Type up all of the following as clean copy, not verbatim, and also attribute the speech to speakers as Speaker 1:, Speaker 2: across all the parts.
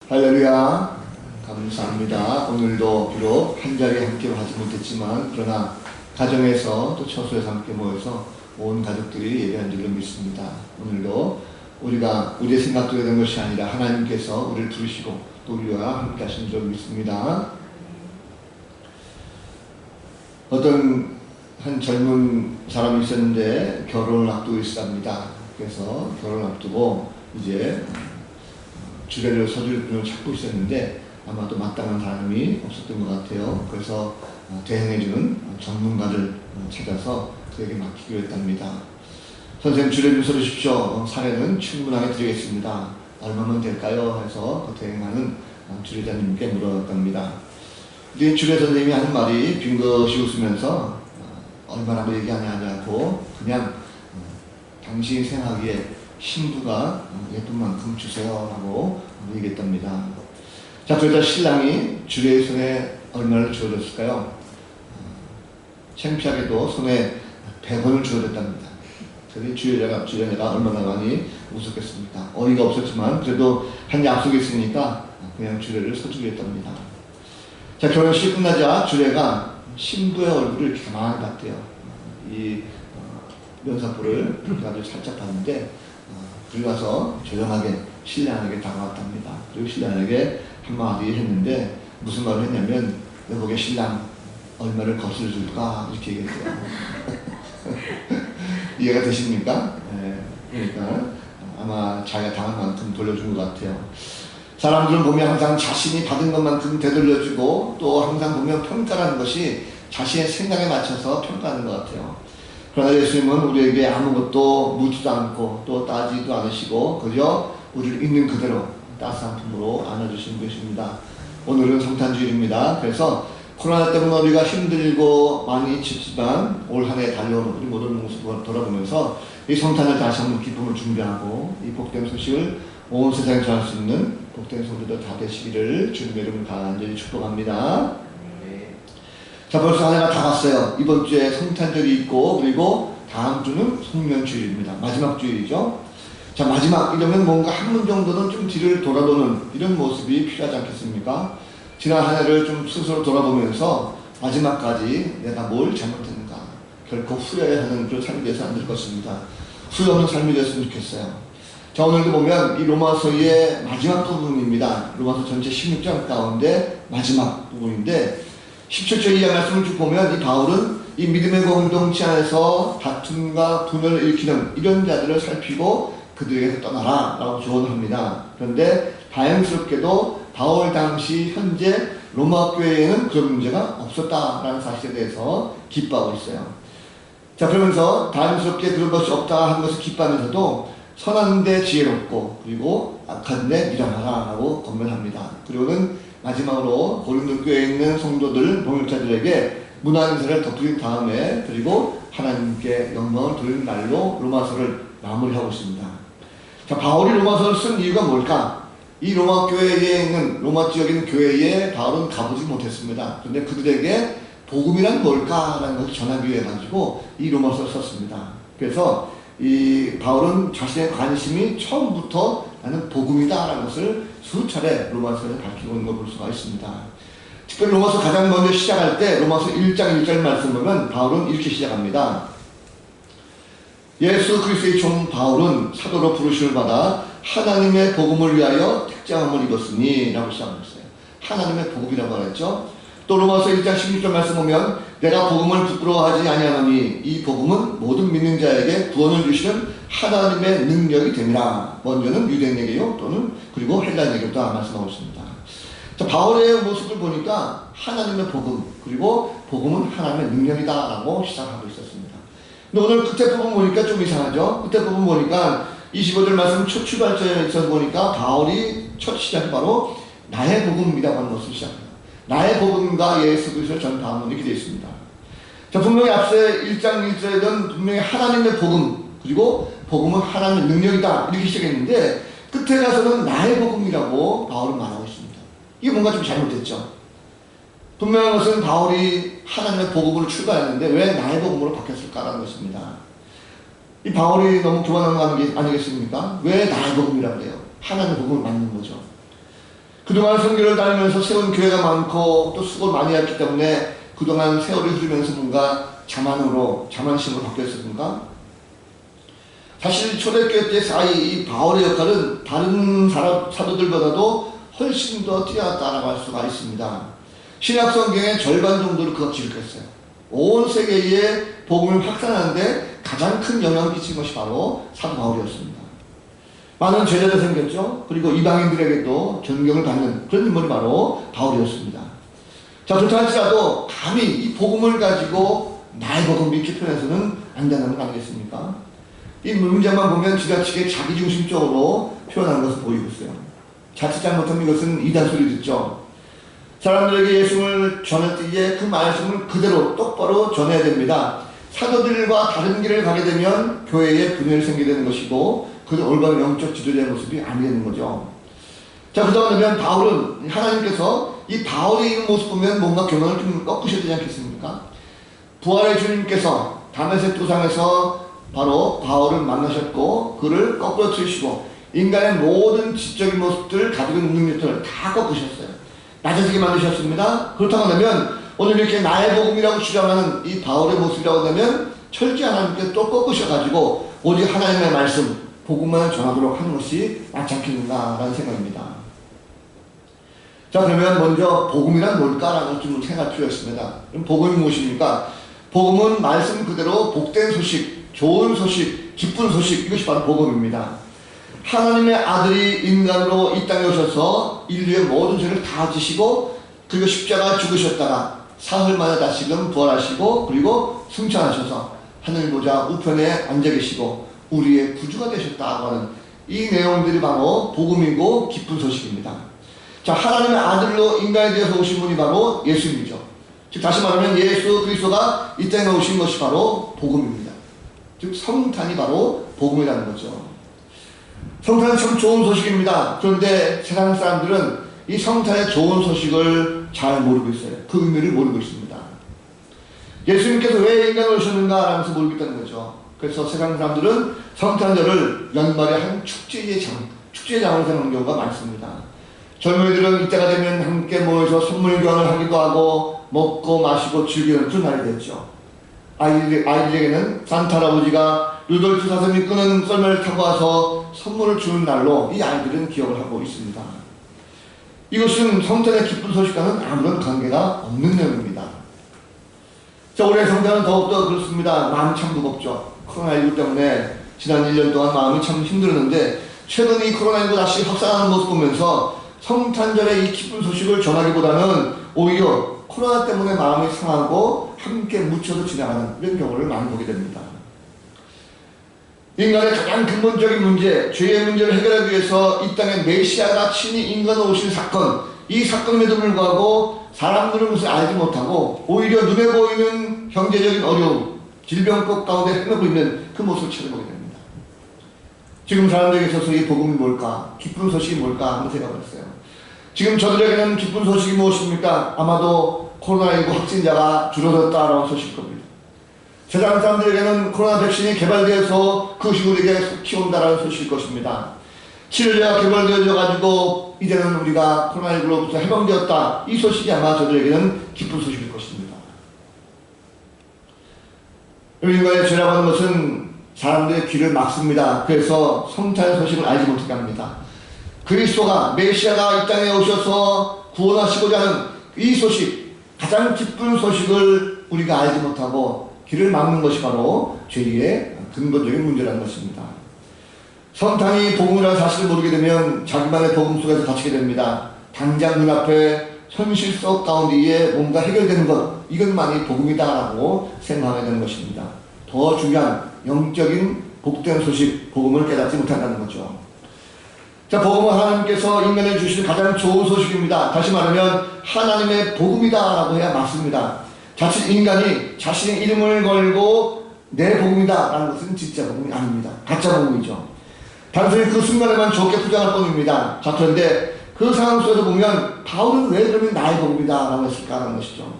Speaker 1: 할렐루야. 감사합니다. 오늘도 비록 한 자리에 함께 하지 못했지만 그러나 가정에서 또 처소에서 함께 모여서 온 가족들이 예배한 줄로 믿습니다. 오늘도 우리가 우리의 생각대로 된 것이 아니라 하나님께서 우리를 부르시고 또 우리와 함께 하신 줄로 믿습니다. 어떤 한 젊은 사람이 있었는데 결혼을 앞두고 있었답니다. 그래서 결혼을 앞두고 이제 주례를 서줄 분을 찾고 있었는데 아마도 마땅한 사람이 없었던 것 같아요. 그래서 대행해주는 전문가를 찾아서 그에게 맡기기로 했답니다. 선생님, 주례 좀 서주십시오. 사례는 충분하게 드리겠습니다. 얼마면 될까요? 해서 그 대행하는 주례자님께 물어봤답니다. 근데 주례 선생님이 하는 말이 빙긋이 웃으면서 얼마라고 얘기하냐고 그냥 당신이 생각하기에 신부가 예쁜 만큼 주세요 라고 얘기했답니다. 자, 그러자 신랑이 주례의 손에 얼마를 주어줬을까요? 창피하게도 손에 100원을 주어줬답니다. 그래서 주례자가 얼마나 많이 웃었겠습니까? 어이가 없었지만 그래도 한 약속이 있으니까 그냥 주례를 서주기로 했답니다. 자, 결혼식이 끝나자 주례가 신부의 얼굴을 이렇게 가만히 봤대요. 이 면사포를 아주 살짝 봤는데 그리고 와서 조용하게 신랑에게 다가왔답니다. 그리고 신랑에게 한마디 했는데 무슨 말을 했냐면 여보게 신랑 얼마를 거슬러 줄까? 이렇게 얘기했어요. 이해가 되십니까? 네. 그러니까 아마 자기가 당한 만큼 돌려준 것 같아요. 사람들은 보면 항상 자신이 받은 것만큼 되돌려주고 또 항상 보면 평가라는 것이 자신의 생각에 맞춰서 평가하는 것 같아요. 그러나 예수님은 우리에게 아무것도 묻지도 않고 또 따지도 않으시고 그저 우리를 있는 그대로 따스한 품으로 안아주신 것입니다. 오늘은 성탄주일입니다. 그래서 코로나 때문에 우리가 힘들고 많이 춥지만 올 한 해 달려오는 우리 모든 모습을 돌아보면서 이 성탄을 다시 한번 기쁨을 준비하고 이 복된 소식을 온 세상에 전할 수 있는 복된 성도들 다 되시기를 주님의 이름으로 간절히 축복합니다. 자, 벌써 한 해가 다 갔어요. 이번 주에 성탄절이 있고 그리고 다음 주는 송년주일입니다. 마지막 주일이죠. 자, 마지막 이러면 뭔가 한 번 정도는 좀 뒤를 돌아보는 이런 모습이 필요하지 않겠습니까? 지난 한 해를 좀 스스로 돌아보면서 마지막까지 내가 뭘 잘못했는가 결코 후회하는 그런 삶이 되어서 안 될 것입니다. 후회 없는 삶이 되었으면 좋겠어요. 자, 오늘도 보면 이 로마서의 마지막 부분입니다. 로마서 전체 16장 가운데 마지막 부분인데 17절 이하 말씀을 쭉 보면 이 바울은 이 믿음의 공동체 안에서 다툼과 분열을 일으키는 이런 자들을 살피고 그들에게서 떠나라 라고 조언을 합니다. 그런데 다행스럽게도 바울 당시 현재 로마 교회에는 그런 문제가 없었다라는 사실에 대해서 기뻐하고 있어요. 자, 그러면서 다행스럽게 그런 것이 없다 하는 것을 기뻐하면서도 선한데 지혜롭고 그리고 악한데 미련하라 라고 권면합니다. 그리고는 마지막으로 고린도 교회에 있는 성도들, 동역자들에게 문화 인사를 덧드린 다음에 그리고 하나님께 영광을 돌리는 날로 로마서를 마무리하고 있습니다. 자, 바울이 로마서를 쓴 이유가 뭘까? 이 로마 교회에 있는 로마 지역에 있는 교회에 바울은 가보지 못했습니다. 그런데 그들에게 복음이란 뭘까라는 것을 전하기 위해 가지고 이 로마서를 썼습니다. 그래서 이 바울은 자신의 관심이 처음부터 나는 복음이다라는 것을 수차례 로마서에 밝히고 있는 걸 볼 수가 있습니다. 특별히 로마서 가장 먼저 시작할 때 로마서 1장 1절 말씀 보면 바울은 이렇게 시작합니다. 예수 그리스도의 종 바울은 사도로 부르심을 받아 하나님의 복음을 위하여 특장함을 입었으니 라고 시작했어요. 하나님의 복음이라고 하였죠. 또 로마서 1장 16절 말씀 보면 내가 복음을 부끄러워하지 아니하노니 이 복음은 모든 믿는 자에게 구원을 주시는 하나님의 능력이 됨이라. 먼저는 유대인에게요 또는 그리고 헬라인에게도 말씀하고 있습니다. 자, 바울의 모습을 보니까 하나님의 복음 그리고 복음은 하나님의 능력이다 라고 시작하고 있었습니다. 근데 오늘 끝에 부분 보니까 좀 이상하죠. 끝에 부분 보니까 25절 말씀 첫 출발점에서 보니까 바울이 첫 시작이 바로 나의 복음이라고 하는 것을 시작합니다. 나의 복음과 예수 그리스도를 전파하는 이렇게 되어 있습니다. 자, 분명히 앞서 1장 1절에는 분명히 하나님의 복음 그리고 복음은 하나님의 능력이다 이렇게 시작했는데 끝에 가서는 나의 복음이라고 바울은 말하고 있습니다. 이게 뭔가 좀 잘못됐죠. 분명한 것은 바울이 하나님의 복음으로 출발했는데 왜 나의 복음으로 바뀌었을까라는 것입니다. 이 바울이 너무 교만한 거 아니겠습니까? 왜 나의 복음이라고 해요? 하나님의 복음을 만든 거죠. 그동안 선교를 다니면서 세운 교회가 많고 또 수고를 많이 했기 때문에 그동안 세월이 흐르면서 뭔가 자만심으로 바뀌었습니까? 사실 초대교회 때 이 바울의 역할은 다른 사도들보다도 훨씬 더 뛰어났다라고 할 수가 있습니다. 신약 성경의 절반 정도를 그가 기록했어요. 온 세계에 복음을 확산하는데 가장 큰 영향을 끼친 것이 바로 사도 바울이었습니다. 많은 제자들 생겼죠. 그리고 이방인들에게도 존경을 받는 그런 인물이 바로 바울이었습니다. 자, 그렇다 할지라도 감히 이 복음을 가지고 나의 복음 이렇게 표현해서는 안 되는 거 아니겠습니까? 이 문장만 보면 지나치게 자기중심적으로 표현하는 것을 보이고 있어요. 자칫 잘못하면 이것은 이단 소리 듣죠. 사람들에게 예수를 전할 때에 그 말씀을 그대로 똑바로 전해야 됩니다. 사도들과 다른 길을 가게 되면 교회에 분열이 생기게 되는 것이고 그는 올바른 영적 지도자의 모습이 아니 되는 거죠. 자, 그러다 보면 바울은 하나님께서 이 바울의 이 모습 보면 뭔가 교만을 좀 꺾으셔야 되지 않겠습니까? 부활의 주님께서 다메섹 도상에서 바로 바울을 만나셨고 그를 거꾸로 트시고 인간의 모든 지적인 모습들 가지고 있는 능력들을 다 꺾으셨어요. 낮아지게 만드셨습니다. 그렇다고 하면 오늘 이렇게 나의 복음이라고 주장하는 이 바울의 모습이라고 하면 철저히 하나님께 또 꺾으셔가지고 오직 하나님의 말씀 복음만 전하도록 하는 것이 낫지 않겠는가라는 생각입니다. 자, 그러면 먼저 복음이란 뭘까라고 좀 생각할 필요가 있습니다. 그럼 복음이 무엇입니까? 복음은 말씀 그대로 복된 소식, 좋은 소식, 기쁜 소식, 이것이 바로 복음입니다. 하나님의 아들이 인간으로 이 땅에 오셔서 인류의 모든 죄를 다 지시고 그리고 십자가 죽으셨다가 사흘 만에 다시금 부활하시고 그리고 승천하셔서 하늘 보좌 우편에 앉아 계시고 우리의 구주가 되셨다고 하는 이 내용들이 바로 복음이고 기쁜 소식입니다. 자, 하나님의 아들로 인간에 대해서 오신 분이 바로 예수님이죠. 즉 다시 말하면 예수 그리스도가 이 땅에 오신 것이 바로 복음입니다. 즉 성탄이 바로 복음이라는 거죠. 성탄은 참 좋은 소식입니다. 그런데 세상 사람들은 이 성탄의 좋은 소식을 잘 모르고 있어요. 그 의미를 모르고 있습니다. 예수님께서 왜 인간으로 오셨는가 하면서 모르고 있다는 거죠. 그래서 세상 사람들은 성탄절을 연말에 한 축제의 장으로 생각하는 경우가 많습니다. 젊은이들은 이때가 되면 함께 모여서 선물 교환을 하기도 하고 먹고 마시고 즐기는 그런 날이 됐죠. 아이들에게는 산타 할아버지가 루돌프 사슴이 끄는 썰매를 타고 와서 선물을 주는 날로 이 아이들은 기억을 하고 있습니다. 이것은 성탄의 기쁜 소식과는 아무런 관계가 없는 내용입니다. 자, 올해 성탄은 더욱더 그렇습니다. 마음이 참 무겁죠. 코로나19 때문에 지난 1년 동안 마음이 참 힘들었는데 최근 이 코로나19 다시 확산하는 모습 보면서 성탄절의 이 기쁜 소식을 전하기보다는 오히려 코로나 때문에 마음이 상하고 함께 묻혀서 지나가는 이런 경우를 많이 보게 됩니다. 인간의 가장 근본적인 문제, 죄의 문제를 해결하기 위해서 이 땅에 메시아가 친히 인간으로 오신 사건, 이 사건임에도 불구하고 사람들은 그것을 알지 못하고 오히려 눈에 보이는 경제적인 어려움, 질병법 가운데 헤매고 있는 그 모습을 찾아보게 됩니다. 지금 사람들에게 있어서 이 복음이 뭘까? 기쁜 소식이 뭘까? 하는 생각을 했어요. 지금 저들에게는 기쁜 소식이 무엇입니까? 아마도 코로나19 확진자가 줄어들었다라는 소식일 겁니다. 세상 사람들에게는 코로나 백신이 개발되어서 그것이 우리에게 속히 온다라는 소식일 것입니다. 치료제가 개발되어져 가지고 이제는 우리가 코로나19로부터 해방되었다. 이 소식이 아마 저들에게는 기쁜 소식일 것입니다. 인간의 죄라고 하는 것은 사람들의 귀를 막습니다. 그래서 성탄 소식을 알지 못하게 합니다. 그리스도가 메시아가 이 땅에 오셔서 구원하시고자 하는 이 소식, 가장 기쁜 소식을 우리가 알지 못하고 길을 막는 것이 바로 죄의 근본적인 문제라는 것입니다. 성탄이 복음이라는 사실을 모르게 되면 자기만의 복음 속에서 갇히게 됩니다. 당장 눈앞에 현실 속 가운데에 뭔가 해결되는 것, 이것만이 복음이다라고 생각하게 되는 것입니다. 더 중요한 영적인 복된 소식, 복음을 깨닫지 못한다는 거죠. 자, 복음은 하나님께서 인간에 주신 가장 좋은 소식입니다. 다시 말하면 하나님의 복음이다라고 해야 맞습니다. 자칫 인간이 자신의 이름을 걸고 내 복음이다라는 것은 진짜 복음이 아닙니다. 가짜 복음이죠. 단순히 그 순간에만 좋게 포장할 뿐입니다. 자, 그런데 그 상황 속에서 보면 바울은 왜 그러면 나의 복음이다라고 했을까 하는 것이죠.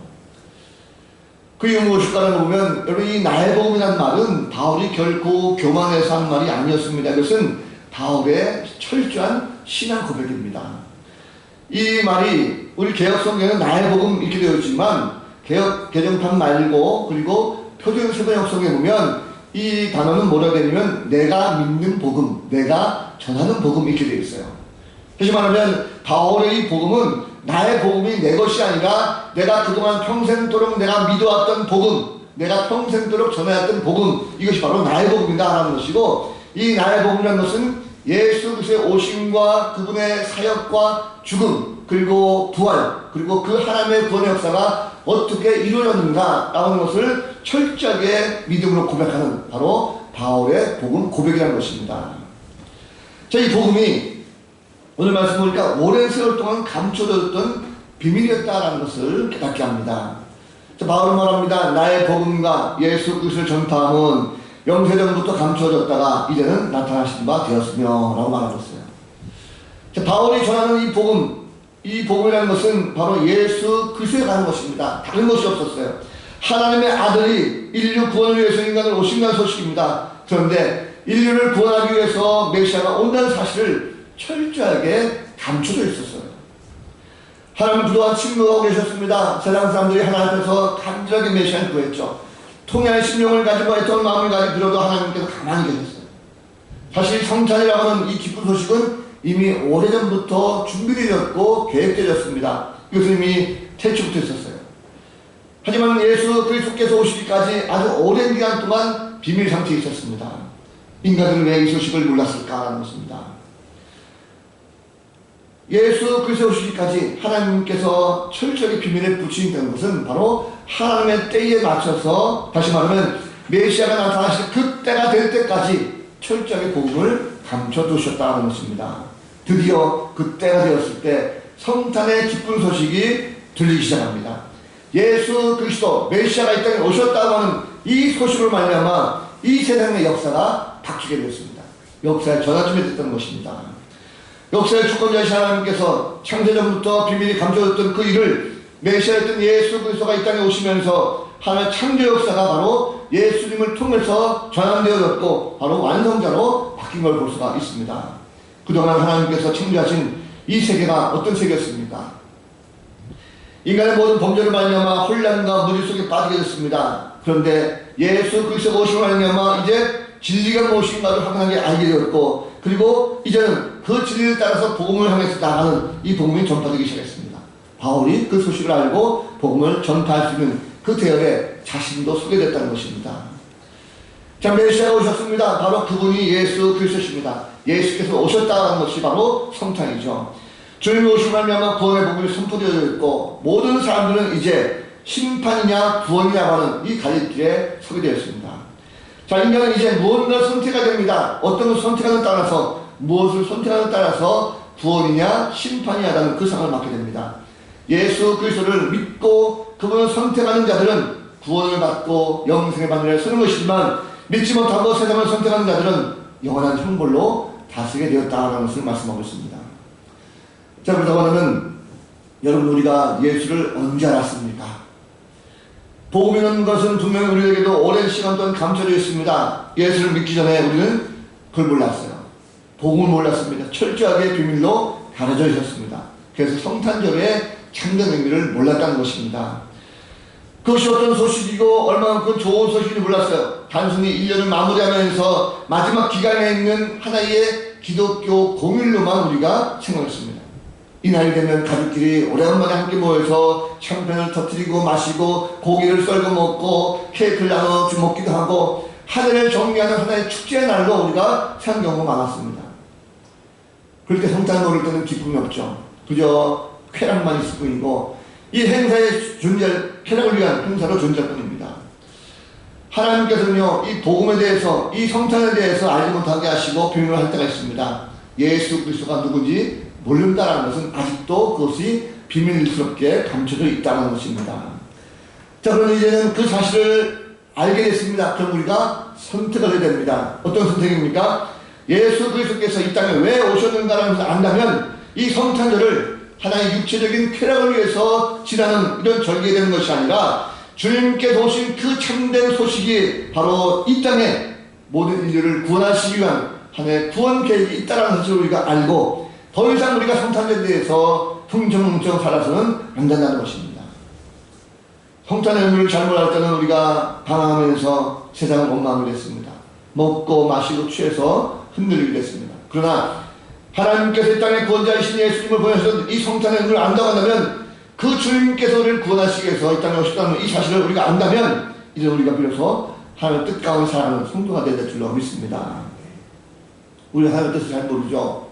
Speaker 1: 그 이유 무엇일까라는 거 보면 여러분 이 나의 복음이라는 말은 바울이 결코 교만해서 한 말이 아니었습니다. 그것은 바울의 철저한 신앙 고백입니다. 이 말이 우리 개혁 성경에는 나의 복음 이렇게 되어 있지만 개혁 개정판 말고 그리고 표준 세번역 성경에 보면 이 단어는 뭐라 되냐면 내가 믿는 복음, 내가 전하는 복음 이렇게 되어 있어요. 다시 말하면 바울의 이 복음은 나의 복음이 내 것이 아니라 내가 그동안 평생도록 내가 믿어왔던 복음, 내가 평생도록 전해왔던 복음, 이것이 바로 나의 복음이다 라는 것이고, 이 나의 복음이라는 것은 예수 그리스도의 오심과 그분의 사역과 죽음 그리고 부활 그리고 그 하나님의 구원의 역사가 어떻게 이루어졌는가 라는 것을 철저하게 믿음으로 고백하는 바로 바울의 복음 고백이라는 것입니다. 자, 이 복음이 오늘 말씀 보니까 오랜 세월 동안 감춰졌던 비밀이었다라는 것을 깨닫게 합니다. 자, 바울은 말합니다. 나의 복음과 예수 그리스도를 전파함은 영세전부터 감추어졌다가 이제는 나타나신 바 되었으며 라고 말하셨어요. 자, 바울이 전하는 이 복음, 이 복음이라는 것은 바로 예수 그리스도에 가는 것입니다. 다른 것이 없었어요. 하나님의 아들이 인류 구원을 위해서 인간을 오신다는 소식입니다. 그런데 인류를 구원하기 위해서 메시아가 온다는 사실을 철저하게 감춰져 있었어요. 하나님은 그동안 침묵하고 계셨습니다. 세상 사람들이 하나님 앞에서 간절하게 메시아를 구했죠. 통해할 심령을 가지고 애통한 마음을 가지고 빌어도 하나님께서 가만히 계셨어요. 사실 성찬이라고 하는 이 기쁜 소식은 이미 오래전부터 준비되었고 계획되었습니다. 이것은 이미 태초부터 있었어요. 하지만 예수 그리스도께서 오시기까지 아주 오랜 기간 동안 비밀 상태에 있었습니다. 인간들은 왜 이 소식을 몰랐을까라는 것입니다. 예수 그리스도 오시기까지 하나님께서 철저하게 비밀에 붙이신다는 것은 바로 하나님의 때에 맞춰서, 다시 말하면 메시아가 나타나실 그 때가 될 때까지 철저하게 복음을 감춰두셨다는 것입니다. 드디어 그 때가 되었을 때 성탄의 기쁜 소식이 들리기 시작합니다. 예수 그리스도 메시아가 이 땅에 오셨다고 하는 이 소식으로 말미암아 이 세상의 역사가 바뀌게 되었습니다. 역사의 전환점이 됐던 것입니다. 역사의 주권자이신 하나님께서 창세전부터 비밀이 감춰졌던 그 일을 메시아였던 예수 그리스도가 이 땅에 오시면서 하나님의 창조 역사가 바로 예수님을 통해서 전환되어졌고 바로 완성자로 바뀐 걸 볼 수가 있습니다. 그동안 하나님께서 창조하신 이 세계가 어떤 세계였습니까? 인간의 모든 범죄를 말미암아 혼란과 무리 속에 빠지게 됐습니다. 그런데 예수 그리스도가 오심을 말미암아 이제 진리가 무엇인가를 확연하게 알게 되었고, 그리고 이제는 그 진리를 따라서 복음을 향해서 나가는 이 복음이 전파되기 시작했습니다. 바울이 그 소식을 알고 복음을 전파할 수 있는 그 대열에 자신도 서게 됐다는 것입니다. 자, 메시아가 오셨습니다. 바로 그분이 예수 그리스도십니다. 예수께서 오셨다는 것이 바로 성탄이죠. 주님이 오심을 말미암아 구원의 복음이 선포되어 있고 모든 사람들은 이제 심판이냐 구원이냐 하는 이 갈림길에 서게 되었습니다. 자, 인간은 이제 무언가를 선택해야 됩니다. 어떤 것을 선택하는 따라서, 무엇을 선택하는 따라서 구원이냐 심판이냐라는 그 상을 맡게 됩니다. 예수 그리스도를 믿고 그분을 선택하는 자들은 구원을 받고 영생의 바늘에 서는 것이지만, 믿지 못하고 세상을 선택하는 자들은 영원한 형벌로 다스리게 되었다는 것을 말씀하고 있습니다. 자, 그렇다고 하면 여러분, 우리가 예수를 언제 알았습니까? 복음이라는 것은 분명히 우리에게도 오랜 시간 동안 감춰져 있습니다. 예수를 믿기 전에 우리는 그걸 몰랐어요. 복음을 몰랐습니다. 철저하게 비밀로 가려져 있었습니다. 그래서 성탄절의 참된 의미를 몰랐다는 것입니다. 그것이 어떤 소식이고 얼마만큼 좋은 소식인지 몰랐어요. 단순히 1년을 마무리하면서 마지막 기간에 있는 하나의 기독교 공휴일로만 우리가 생각했습니다. 이 날이 되면 가족끼리 오래간만에 함께 모여서 샴페인을 터뜨리고 마시고 고기를 썰고 먹고 케이크를 나눠 먹기도 하고 하늘을 정리하는 하나의 축제의 날로 우리가 생각한 경우가 많았습니다. 그럴 때 성탄 노를 때는 기쁨이 없죠. 그저 쾌락만 있을 뿐이고 이 행사의 존재할, 쾌락을 위한 행사로 존재할 뿐입니다. 하나님께서는요, 이 복음에 대해서, 이 성탄에 대해서 알지 못하게 하시고 비밀을 할 때가 있습니다. 예수 그리스도가 누구지 모른다는 것은 아직도 그것이 비밀스럽게 감춰져 있다는 것입니다. 자, 그럼 이제는 그 사실을 알게 됐습니다. 그럼 우리가 선택을 해야 됩니다. 어떤 선택입니까? 예수 그리스도께서 이 땅에 왜 오셨는가라는 것을 안다면 이 성탄절을 하나의 육체적인 쾌락을 위해서 지나는 이런 절기가 되는 것이 아니라 주님께서 오신 그 참된 소식이 바로 이 땅에 모든 인류를 구원하시기 위한 하나의 구원 계획이 있다는 것을 우리가 알고 더 이상 우리가 성탄절에 대해서 풍청풍청 살아서는 안 된다는 것입니다. 성찬의 의미를 잘못 알 때는 우리가 방황하면서 세상을 원망을 했습니다. 먹고 마시고 취해서 흔들리게 됐습니다. 그러나 하나님께서 이 땅의 구원자이신 예수님을 보내셔서 이 성찬의 의미를 안다고 한다면 그 주님께서 우리를 구원하시기 위해서 이 땅에 오셨다는 이 사실을 우리가 안다면 이제 우리가 비로소 하나님의 뜻 가운데 살아가는 성도가 될 줄로 믿습니다. 우리 하나님의 뜻을 잘 모르죠.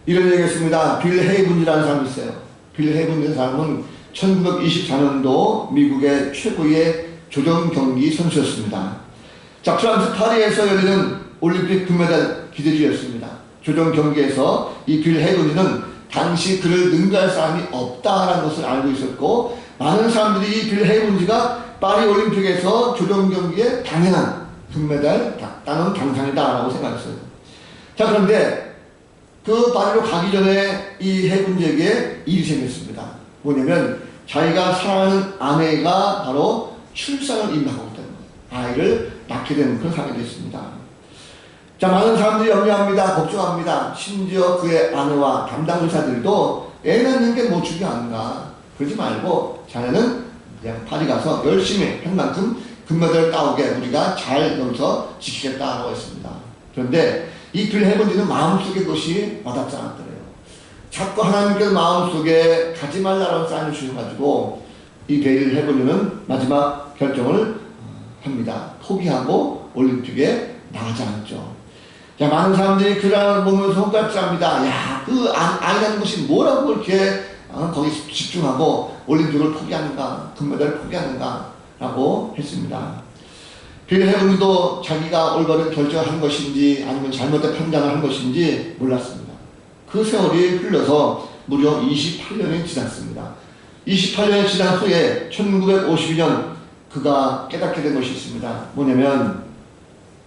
Speaker 1: 이런 얘기했습니다. 빌 헤이븐이라는 사람이 있어요. 빌 헤이븐이라는 사람은 1924년도 미국의 최고의 조정 경기 선수였습니다. 자, 프랑스 파리에서 열리는 올림픽 금메달 기대주였습니다. 조정 경기에서 이 빌 헤이븐이는 당시 그를 능가할 사람이 없다라는 것을 알고 있었고, 많은 사람들이 이 빌 헤이븐지가 파리 올림픽에서 조정 경기에 당연한 금메달 따는 당상이다라고 생각했어요. 자, 그런데 그 파리로 가기 전에 이 헤이븐지에게 일이 생겼습니다. 뭐냐면 자기가 사랑하는 아내가 바로 출산을 임하고 있다는 거예요. 아이를 낳게 되는 그런 상황이 됐습니다. 자, 많은 사람들이 염려합니다. 걱정합니다. 심지어 그의 아내와 담당 의사들도 애 낳는 게 뭐 중요한가. 그러지 말고 자네는 그냥 파리 가서 열심히 한 만큼 금메달을 따오게 우리가 잘 여기서 지키겠다고 했습니다. 그런데 이 빌 헤이븐지는 마음속에 그것이 와닿지 않았더래요. 자꾸 하나님께서 마음속에 가지 말라는 사인을 주셔가지고 이 빌 헤이븐지는 마지막 결정을 합니다. 포기하고 올림픽에 나가지 않았죠. 자, 많은 사람들이 그를 보면서 손가락질합니다. 야, 그 아이라는 것이 뭐라고 그렇게 거기 집중하고 올림픽을 포기하는가, 금메달을 포기하는가 라고 했습니다. 빌 헤이븐도 자기가 올바른 결정을 한 것인지 아니면 잘못된 판단을 한 것인지 몰랐습니다. 그 세월이 흘러서 무려 28년이 지났습니다. 28년이 지난 후에 1952년 그가 깨닫게 된 것이 있습니다. 뭐냐면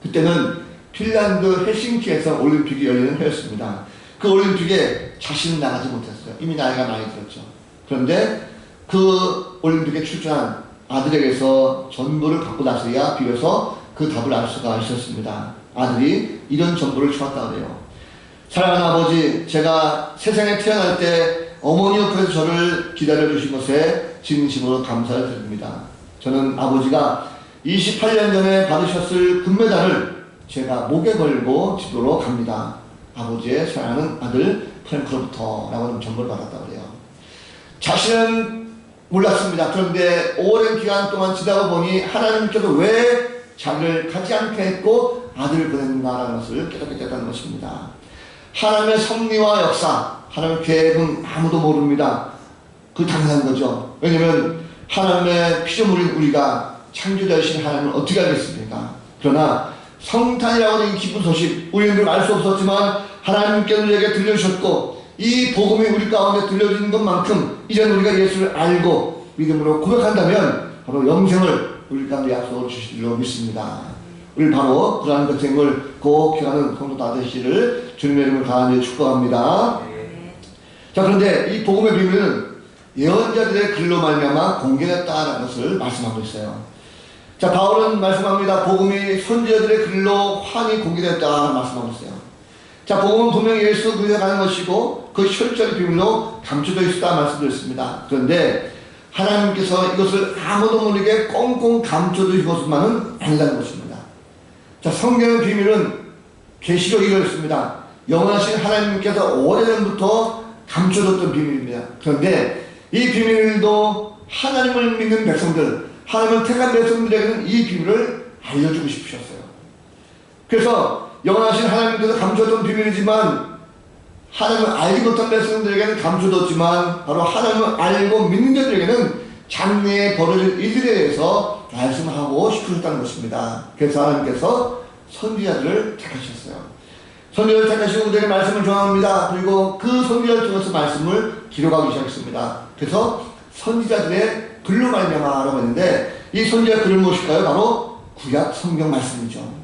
Speaker 1: 그때는 핀란드 헬싱키에서 올림픽이 열리는 해였습니다. 그 올림픽에 자신은 나가지 못했어요. 이미 나이가 많이 들었죠. 그런데 그 올림픽에 출전한 아들에게서 전부를 받고 나서야 비로소 그 답을 알 수가 있었습니다. 아들이 이런 정보를 주었다고 해요. 사랑하는 아버지, 제가 세상에 태어날 때 어머니 옆에서 저를 기다려주신 것에 진심으로 감사를 드립니다. 저는 아버지가 28년 전에 받으셨을 금메달을 제가 목에 걸고 집으로 갑니다. 아버지의 사랑하는 아들 프랭크로부터 라고 정보를 받았다고 그래요. 자신은 몰랐습니다. 그런데 오랜 기간 동안 지나고 보니 하나님께서 왜 자기를 가지 않게 했고 아들을 보냈는가라는 것을 깨닫게 됐다는 것입니다. 하나님의 섭리와 역사, 하나님의 계획은 아무도 모릅니다. 그 당연한 거죠. 왜냐하면 하나님의 피조물인 우리가 창조자이신 하나님을 어떻게 알겠습니까? 그러나 성탄이라고 하는 이 기쁜 소식, 우리는 알 수 없었지만 하나님께서 우리에게 들려주셨고 이 복음이 우리 가운데 들려지는 것만큼 이제는 우리가 예수를 알고 믿음으로 고백한다면 바로 영생을 우리 가운데 약속을 주실 줄로 믿습니다. 우리 바로 그러한 것생을 꼭 기하는 성도 다 되시기를 주님의 이름을 간절히 축복합니다. 자, 그런데 이 복음의 비밀은 예언자들의 글로 말미암아 공개됐다는 것을 말씀하고 있어요. 자, 바울은 말씀합니다. 복음이 선지자들의 글로 환히 공개됐다 말씀하고 있어요. 자, 복음은 분명히 예수 그리스도가 가는 것이고 그 철저히 비밀로 감춰져 있었다 말씀드렸습니다. 그런데 하나님께서 이것을 아무도 모르게 꽁꽁 감춰두신 것만은 아니라는 것입니다. 자, 성경의 비밀은 계시록이 그렇습니다. 영원하신 하나님께서 오래전부터 감춰뒀던 비밀입니다. 그런데 이 비밀도 하나님을 믿는 백성들, 하나님을 택한 백성들에게는 이 비밀을 알려주고 싶으셨어요. 그래서 영원하신 하나님께서 감춰둔 비밀이지만 하나님을 알지 못한 백성들에게는 감춰뒀지만 바로 하나님을 알고 믿는 자들에게는 장래에 벌어질 일들에 대해서 말씀하고 싶으셨다는 것입니다. 그래서 하나님께서 선지자들을 택하셨어요. 선지자를 택하시고 그들의 말씀을 전합니다. 그리고 그 선지자를 통해서 말씀을 기록하기 시작했습니다. 그래서 선지자들의 글로 말미암아라고 했는데 이 선지자 글은 무엇일까요? 바로 구약 성경 말씀이죠.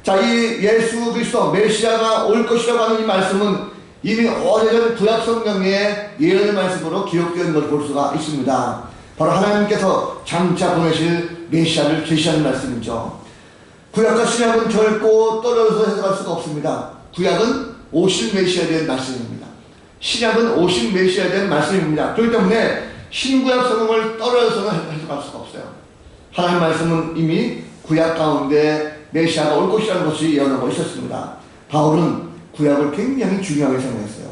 Speaker 1: 자, 이 예수 그리스도 메시아가 올 것이라고 하는 이 말씀은 이미 오래전 구약 성경의 예언의 말씀으로 기록되어 있는 것을 볼 수가 있습니다. 바로 하나님께서 장차 보내실 메시아를 계시하는 말씀이죠. 구약과 신약은 결코 떨어져서 해석할 수가 없습니다. 구약은 오실 메시아에 대한 말씀입니다. 신약은 오신 메시아에 대한 말씀입니다. 그렇기 때문에 신구약 성경을 떨어져서는 해석할 수가 없어요. 하나님 말씀은 이미 구약 가운데 메시아가 올 것이라는 것이 예언하고 있었습니다. 바울은 구약을 굉장히 중요하게 생각했어요.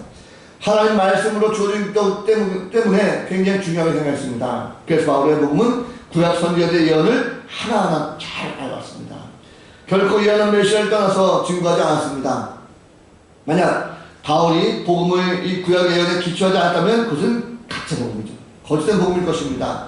Speaker 1: 하나님 말씀으로 주어진 것 때문에 굉장히 중요하게 생각했습니다. 그래서 바울의 복음은 구약 선지자들의 예언을 하나하나 잘 알았습니다. 결코 예언한 메시아를 떠나서 증거하지 않았습니다. 만약 바울이 복음을 이 구약 예언에 기초하지 않았다면 그것은 가짜 복음이죠. 거짓된 복음일 것입니다.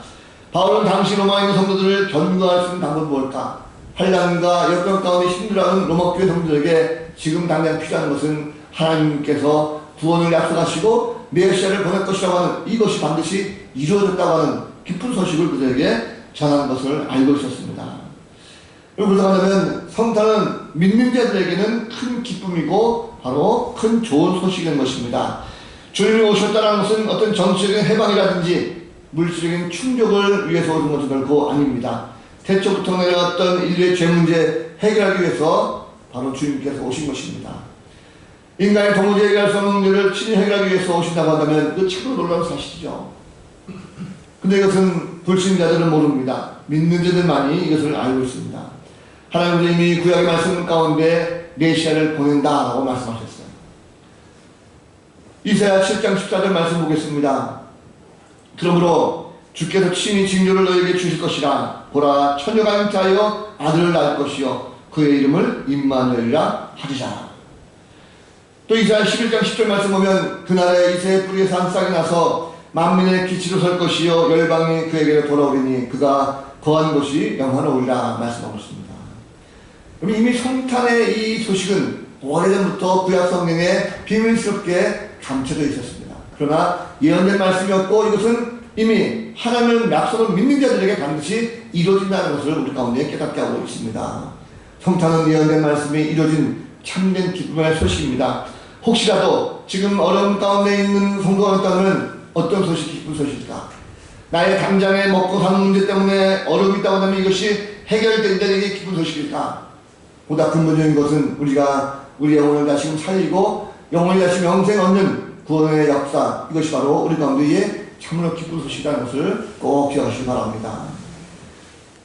Speaker 1: 바울은 당시 로마에 있는 성도들을 견고할 수 있는 방법이 뭘까? 환난과 역경 가운데 힘들어하는 로마 교회 성도들에게 지금 당장 필요한 것은 하나님께서 구원을 약속하시고 메시아를 보낼 것이라고 하는 이것이 반드시 이루어졌다고 하는 기쁜 소식을 그들에게 전하는 것을 알고 있었습니다. 그래서 하자면 성탄은 믿는 자들에게는 큰 기쁨이고 바로 큰 좋은 소식인 것입니다. 주님이 오셨다는 것은 어떤 정치적인 해방이라든지 물질적인 충족을 위해서 오는 것은 결코 아닙니다. 태초부터 내려왔던 인류의 죄 문제 해결하기 위해서 바로 주님께서 오신 것입니다. 인간의 도무지 해결할 수 없는 문제를 친히 해결하기 위해서 오신다고 한다면 그 참으로 놀라운 사실이죠. 근데 이것은 불신자들은 모릅니다. 믿는 자들만이 이것을 알고 있습니다. 하나님은 이미 구약의 말씀 가운데 메시아를 보낸다라고 말씀하셨어요. 이사야 7장 14절 말씀 보겠습니다. 그러므로 주께서 친히 징조를 너에게 주실 것이라. 보라, 처녀가 잉태하여 아들을 낳을 것이요 그의 이름을 임마누엘이라 하리라. 또 이사야 11장 10절 말씀 보면 그날에 이새의 뿌리에서 한 싹이 나서 만민의 기치로 설 것이요 열방이 그에게 돌아오리니 그가 거한 곳이 영화로우리라 말씀하고 있습니다. 그럼 이미 성탄의 이 소식은 오래전부터 구약 성경에 비밀스럽게 감춰져 있었습니다. 그러나 예언된 말씀이었고 이것은 이미 하나님의 약속을 믿는 자들에게 반드시 이루어진다는 것을 우리 가운데 깨닫게 하고 있습니다. 성탄은 예언된 말씀이 이루어진 참된 기쁨의 소식입니다. 혹시라도 지금 어려움 가운데 있는 성도가 있다면 어떤 소식이 기쁜 소식일까? 나의 당장에 먹고 사는 문제 때문에 어려움이 있다고 하면 이것이 해결된다는 게 기쁜 소식일까? 보다 근본적인 것은 우리가 우리 영혼을 다시 살리고 영혼을 다시 영생 얻는 구원의 역사, 이것이 바로 우리 가운데의 참으로 기쁜 소식이라는 것을 꼭 기억하시기 바랍니다.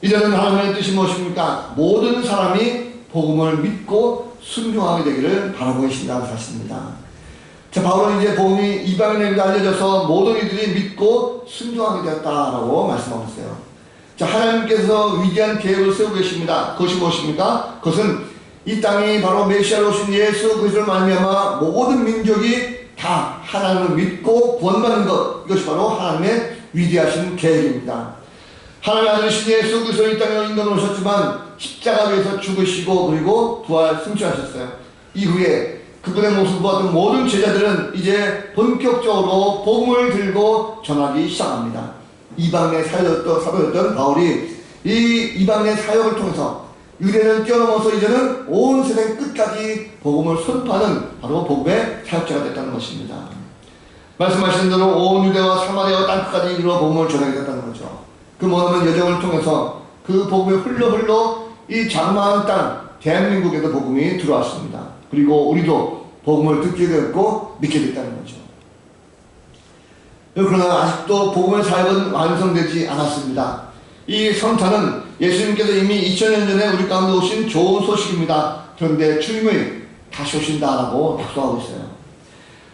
Speaker 1: 이제는 하나님의 뜻이 무엇입니까? 모든 사람이 복음을 믿고 순종하게 되기를 바라고 계신다는 사실입니다. 자, 바울은 이제 복음이 이방인에게 알려져서 모든 이들이 믿고 순종하게 되었다라고 말씀하고 있어요. 자, 하나님께서 위대한 계획을 세우고 계십니다. 그것이 무엇입니까? 그것은 이 땅이 바로 메시아로 오신 예수 그리스도를 말미암아 모든 민족이 다 하나님을 믿고 구원받는 것, 이것이 바로 하나님의 위대하신 계획입니다. 하나님의 아들이신 예수 그리스도 이 땅에 인간으로 오셨지만 십자가 위에서 죽으시고 그리고 부활 승천하셨어요. 이후에 그분의 모습을 보았던 모든 제자들은 이제 본격적으로 복음을 들고 전하기 시작합니다. 이방의 사도였던 바울이 이 이방의 사역을 통해서 유대를 뛰어넘어서 이제는 온 세상 끝까지 복음을 선포하는 바로 복음의 사역자가 됐다는 것입니다. 말씀하신 대로 온 유대와 사마리아와 땅끝까지 이르러 복음을 전하게 됐다는 거죠. 그 모든 여정을 통해서 그 복음이 흘러 이 장마한 땅 대한민국에도 복음이 들어왔습니다. 그리고 우리도 복음을 듣게 되었고 믿게 됐다는 거죠. 그러나 아직도 복음의 사역은 완성되지 않았습니다. 이 성탄은 예수님께서 이미 2000년 전에 우리 가운데 오신 좋은 소식입니다. 그런데 주님이 다시 오신다라고 약속하고 있어요.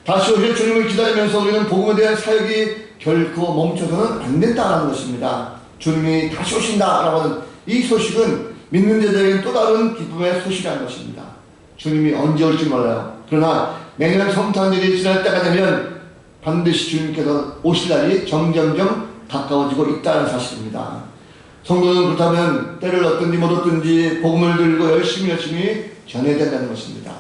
Speaker 1: 다시 오실 주님을 기다리면서 우리는 복음에 대한 사역이 결코 멈춰서는 안 된다는 것입니다. 주님이 다시 오신다라고 하는 이 소식은 믿는 자들에게 또 다른 기쁨의 소식이라는 것입니다. 주님이 언제 올지 몰라요. 그러나 내년 성탄절이 지날 때가 되면 반드시 주님께서 오실 날이 점점점 가까워지고 있다는 사실입니다. 성도는 그렇다면 때를 얻든지 못 얻든지 복음을 들고 열심히 전해야 된다는 것입니다.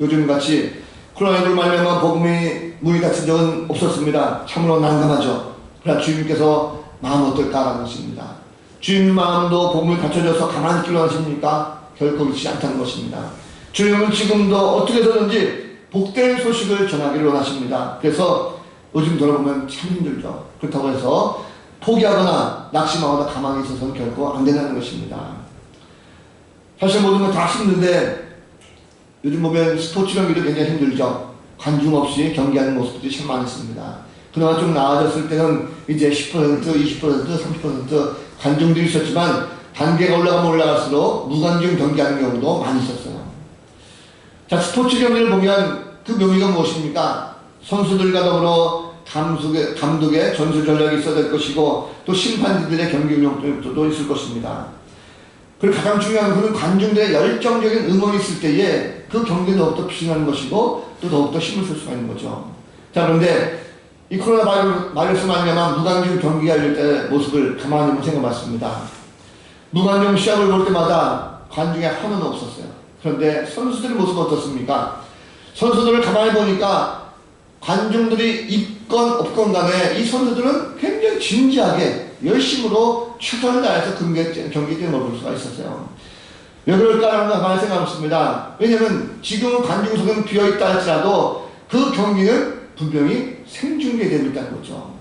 Speaker 1: 요즘같이 코로나19로 말미암아 복음이 문이 닫힌 적은 없었습니다. 참으로 난감하죠. 그러나 주님께서 마음 어떨까라는 것입니다. 주님 마음도 복음을 갖춰져서 가만히 있기로 하십니까? 결코 그렇지 않다는 것입니다. 주님은 지금도 어떻게 해서든지 복된 소식을 전하기를 원하십니다. 그래서 요즘 돌아보면 참 힘들죠. 그렇다고 해서 포기하거나 낙심하거나 가만히 있어서는 결코 안 된다는 것입니다. 사실 모든 건 다 힘든데 요즘 보면 스포츠 경기도 굉장히 힘들죠. 관중 없이 경기하는 모습들이 참 많았습니다. 그나마 좀 나아졌을 때는 이제 10%, 20%, 30% 관중들이 있었지만 단계가 올라가면 올라갈수록 무관중 경기하는 경우도 많이 있었어요. 자, 스포츠 경기를 보면 그 묘미가 무엇입니까? 선수들과 더불어 감독의 전술 전략이 있어야 될 것이고 또 심판진들의 경기 운영도 있을 것입니다. 그리고 가장 중요한 것은 관중들의 열정적인 응원이 있을 때에 그 경기는 더욱더 피신하는 것이고 또 더욱더 힘을 쓸 수가 있는 거죠. 자, 그런데 이 코로나 바이러스 말미암아 무관중 경기가 열릴 때 모습을 가만히 한번 생각해봤습니다. 무관중 시합을 볼 때마다 관중의 환호는 없었어요. 그런데 선수들의 모습은 어떻습니까? 선수들을 가만히 보니까 관중들이 있건 없건 간에 이 선수들은 굉장히 진지하게 열심으로 최선을 다해서 경기 때문에 볼 수가 있었어요. 왜 그럴까라는 걸 가만히 생각해봤습니다. 왜냐면 지금은 관중석은 비어있다 할지라도 그 경기는 분명히 생중계되고 있다는 거죠.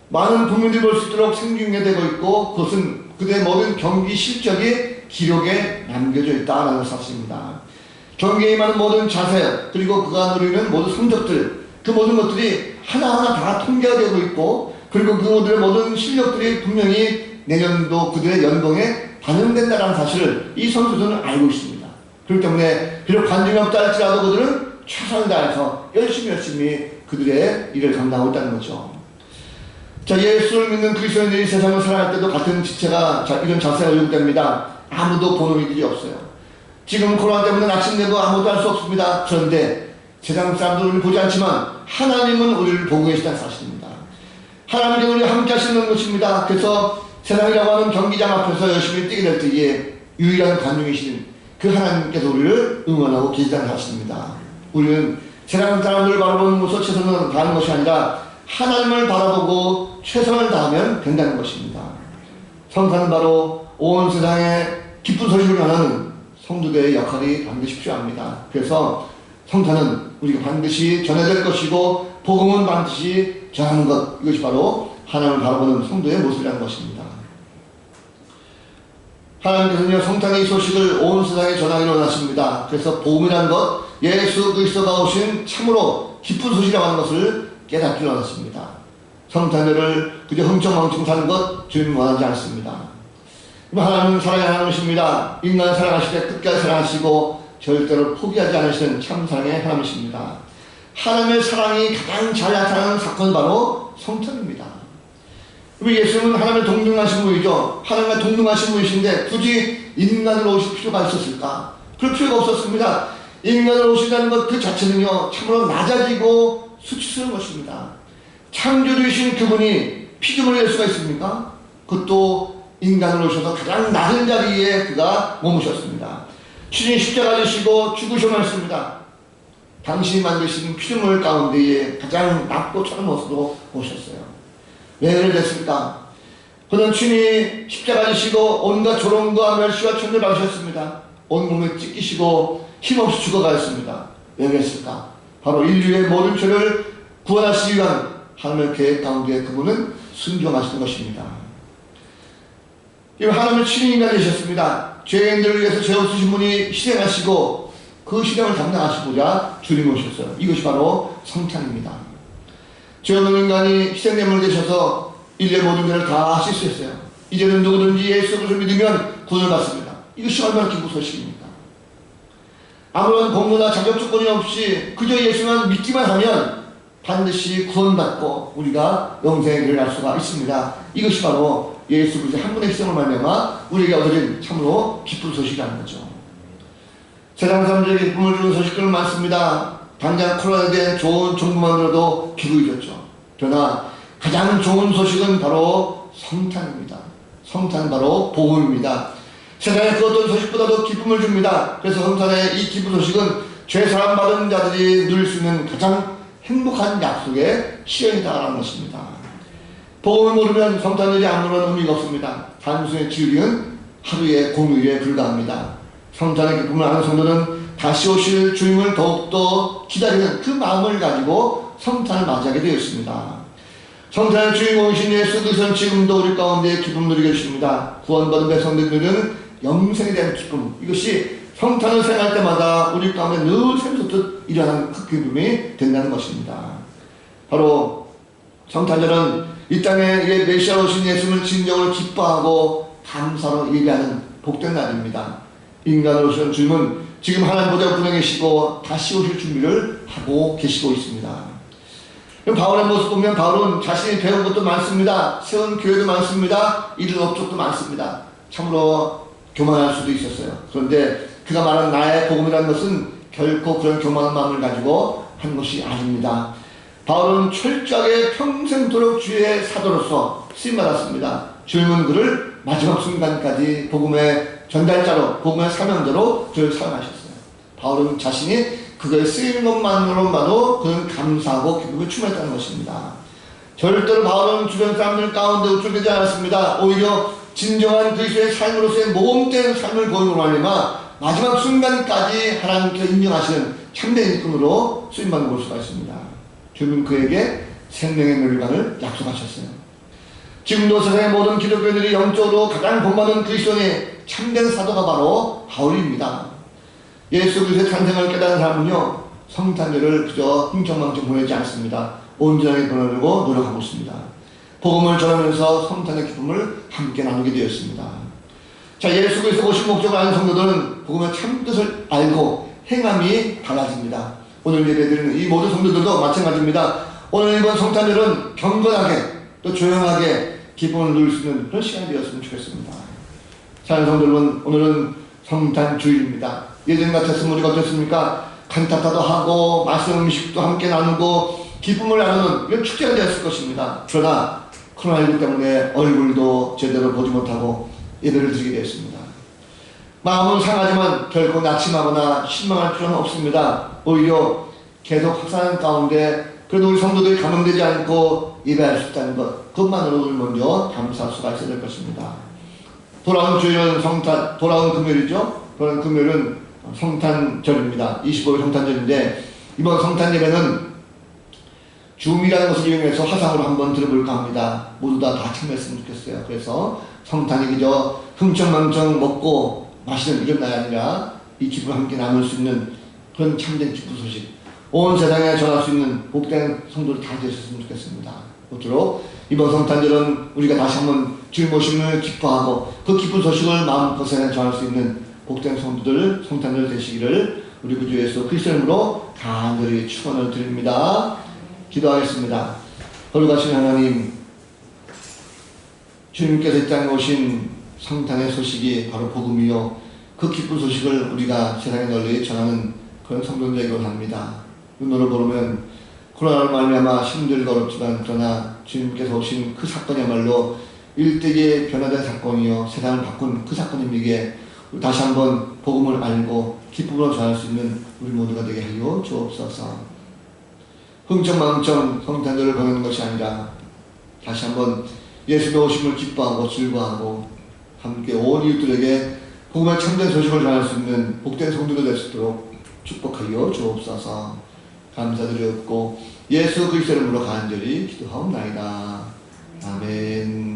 Speaker 1: 많은 국민들이 볼 수 있도록 생중계되고 있고 그것은 그들의 모든 경기 실적이 기록에 남겨져 있다는 사실입니다. 경기에 임하는 모든 자세 그리고 그가 누리는 모든 성적들 그 모든 것들이 하나하나 다 통계가 되고 있고 그리고 그들의 모든 실력들이 분명히 내년도 그들의 연봉에 반영된다는 사실을 이 선수들은 알고 있습니다. 그렇기 때문에 비록 관중이 없다 할지라도 그들은 최선을 다해서 열심히 그들의 일을 감당하고 있다는 거죠. 자, 예수를 믿는 그리스도인들이 세상을 살아갈 때도 같은 지체가 이런 자세가 요구됩니다. 아무도 보는 이들이 없어요. 지금 코로나 때문에 낙심되고 아무도 할 수 없습니다. 그런데 세상 사람들은 우리를 보지 않지만 하나님은 우리를 보고 계시다는 사실입니다. 하나님께서 우리와 함께 하시는 것입니다. 그래서 세상이라고 하는 경기장 앞에서 열심히 뛰게 될 때에 유일한 관중이신 그 하나님께서 우리를 응원하고 계시다는 사실입니다. 우리는 세상 사람들을 바라보는 것으로 최선을 다하는 것이 아니라 하나님을 바라보고 최선을 다하면 된다는 것입니다. 성탄은 바로 온 세상에 기쁜 소식을 전하는 성도들의 역할이 반드시 필요합니다. 그래서 성탄은 우리가 반드시 전해야 될 것이고 복음은 반드시 전하는 것, 이것이 바로 하나님을 바라보는 성도의 모습이라는 것입니다. 하나님께서는 성탄의 소식을 온 세상에 전하기를 원하십니다. 그래서 복음이라는 것, 예수 그리스도가 오신 참으로 기쁜 소식이라고 하는 것을 깨닫기를 원하십니다. 성탄절을 그저 흥청망청 사는 것 주님은 원하지 않습니다. 하나님은 사랑의 하나님이십니다. 인간을 사랑하실 때 끝까지 사랑하시고 절대로 포기하지 않으시는 참 사랑의 하나님이십니다. 하나님의 사랑이 가장 잘 나타나는 사건은 바로 성탄입니다. 예수님은 하나님의 동등하신 분이죠. 하나님과 동등하신 분이신데 굳이 인간으로 오실 필요가 있었을까? 그럴 필요가 없었습니다. 인간으로 오신다는 것 그 자체는요 참으로 낮아지고 수치스러운 것입니다. 창조주이신 그분이 피조물이 될 수가 있습니까? 그것도 인간으로 오셔서 가장 낮은 자리에 그가 머무셨습니다. 주님 십자가 지시고 죽으셔만했습니다. 당신이 만드신 피조물 가운데에 가장 낮고 천한 모습으로 오셨어요. 왜 그래 됐습니까? 그는 주님이 십자가 지시고 온갖 조롱과 멸시와 천대를 받으셨습니다. 온몸에 찢기시고 힘없이 죽어가셨습니다. 왜 그랬을까? 바로 인류의 모든 죄를 구원하시기 위한 하나님의 계획 가운데 그분은 순종하시는 것입니다. 하나님의 친인간이 되셨습니다. 죄인들을 위해서 죄 없으신 분이 희생하시고 그 희생을 감당하시고자 주님 오셨어요. 이것이 바로 성탄입니다. 죄 없는 인간이 희생제물을 되셔서 인류의 모든 죄를 다 씻으셨어요. 이제는 누구든지 예수 그리스도를 믿으면 구원을 받습니다. 이것이 얼마나 기쁜 소식입니까? 아무런 공로나 자격 조건이 없이 그저 예수만 믿기만 하면 반드시 구원받고 우리가 영생에 이르할 수가 있습니다. 이것이 바로 예수 그리스도의 한 분의 희생을 말미암아 우리에게 얻어진 참으로 기쁜 소식이라는 거죠. 세상 사람들에게 기쁨을 주는 소식들은 많습니다. 당장 코로나에 대한 좋은 정보만 들어도 기분이 좋죠. 그러나 가장 좋은 소식은 바로 성탄입니다. 성탄은 바로 복음입니다. 세상에 그 어떤 소식보다도 기쁨을 줍니다. 그래서 성탄의 이 기쁜 소식은 죄 사함 받은 자들이 누릴 수 있는 가장 행복한 약속의 시연이다라는 것입니다. 복음을 모르면 성탄절이 아무런 의미가 없습니다. 단순히 즐기는 하루의 공휴일에 불과합니다. 성탄의 기쁨을 아는 성도는 다시 오실 주님을 더욱더 기다리는 그 마음을 가지고 성탄을 맞이하게 되어 있습니다. 성탄의 주인공이신 예수 그리스도는 지금도 우리 가운데 기쁨을 누리고 계십니다. 구원받은 백성들은 영생에 대한 기쁨, 이것이 성탄을 생각할 때마다 우리 가운데 늘 샘솟듯 일어나는 그 기쁨이 된다는 것입니다. 바로 성탄절은 이 땅에 메시아로 오신 예수님을 진정으로 기뻐하고 감사로 예배하는 복된 날입니다. 인간으로 오신 주님은 지금 하나님 보좌 분에 계시고 다시 오실 준비를 하고 계시고 있습니다. 바울의 모습 보면 바울은 자신이 배운 것도 많습니다. 세운 교회도 많습니다. 이룬 업적도 많습니다. 참으로 교만할 수도 있었어요. 그런데 그가 말한 나의 복음이라는 것은 결코 그런 교만한 마음을 가지고 한 것이 아닙니다. 바울은 철저하게 평생도록 주의 사도로서 쓰임받았습니다. 주님은 그를 마지막 순간까지 복음의 전달자로, 복음의 사명자로 그를 사용하셨어요. 바울은 자신이 그걸 쓰이는 것만으로 봐도 그는 감사하고 기쁨에 충만했다는 것입니다. 절대로 바울은 주변 사람들 가운데 우쭐대지 않았습니다. 오히려 진정한 그리스도의 삶으로서의 모범된 삶을 보임으로 말미암아 마지막 순간까지 하나님께서 인정하시는 참된 일꾼으로 쓰임받는 볼 수가 있습니다. 주님은 그에게 생명의 멸관을 약속하셨어요. 지금도 세상의 모든 기독교인들이 영적으로 가장 본받은 그리스도인의 참된 사도가 바로 바울입니다. 예수 그리스도의 탄생을 깨달은 사람은요, 성탄절을 그저 흥청망청 보내지 않습니다. 온전하게 보내려고 노력하고 있습니다. 복음을 전하면서 성탄의 기쁨을 함께 나누게 되었습니다. 자, 예수 그리스도 오신 목적을 아는 성도들은 복음의 참뜻을 알고 행함이 달라집니다. 오늘 예배드리는 이 모든 성도들도 마찬가지입니다. 오늘 이번 성탄절은 경건하게 또 조용하게 기쁨을 누릴 수 있는 그런 시간이 되었으면 좋겠습니다. 사랑하는 성도 여러분, 오늘은 성탄 주일입니다. 예전 같았으면 우리가 어땠습니까? 칸타타도 하고 맛있는 음식도 함께 나누고 기쁨을 나누는 이런 축제가 되었을 것입니다. 그러나 코로나19 때문에 얼굴도 제대로 보지 못하고 예배를 드리게 되었습니다. 마음은 상하지만 결코 낙심하거나 실망할 필요는 없습니다. 오히려 계속 확산하는 가운데 그래도 우리 성도들이 감염되지 않고 예배할 수 있다는 것, 그것만으로도 먼저 감사할 수가 있어야 될 것입니다. 돌아온 주일은 돌아온 금요일이죠. 돌아온 금요일은 성탄절입니다. 25일 성탄절인데 이번 성탄 예배는 줌이라는 것을 이용해서 화상으로 한번 들어볼까 합니다. 모두 다 참여했으면 좋겠어요. 그래서 성탄이 그저 흥청망청 먹고 마시는 이런 날이 아니라 이 기쁨을 함께 나눌 수 있는 그런 참된 기쁜 소식, 온 세상에 전할 수 있는 복된 성도들이 다 되셨으면 좋겠습니다. 모쪼록 이번 성탄절은 우리가 다시 한번 주님 오심을 기뻐하고 그 기쁜 소식을 마음껏 세상에 전할 수 있는 복된 성도들 성탄절 되시기를 우리 구주 예수 그리스도의 이름으로 간절히 축원을 드립니다. 기도하겠습니다. 거룩하신 하나님, 주님께서 이 땅에 오신 성탄의 소식이 바로 복음이요, 그 기쁜 소식을 우리가 세상에 널리 전하는 그런 성도들에게 합니다. 눈으로 보면 코로나로 말미암아 힘들고 어렵지만 그러나 주님께서 오신 그 사건이야말로 일대기에 변화된 사건이요, 세상을 바꾼 그 사건임에게 다시 한번 복음을 알고 기쁨으로 전할 수 있는 우리 모두가 되게 하여 주옵소서. 흥청망청 성탄절을 보내는 것이 아니라 다시 한번 예수의 오심을 기뻐하고 즐거워하고 함께 온 이웃들에게 복음의 참된 소식을 전할 수 있는 복된 성도가 될 수 있도록 축복하여 주옵소서. 감사드렸고 예수 그리스도의 이름으로 간절히 기도하옵나이다. 아멘.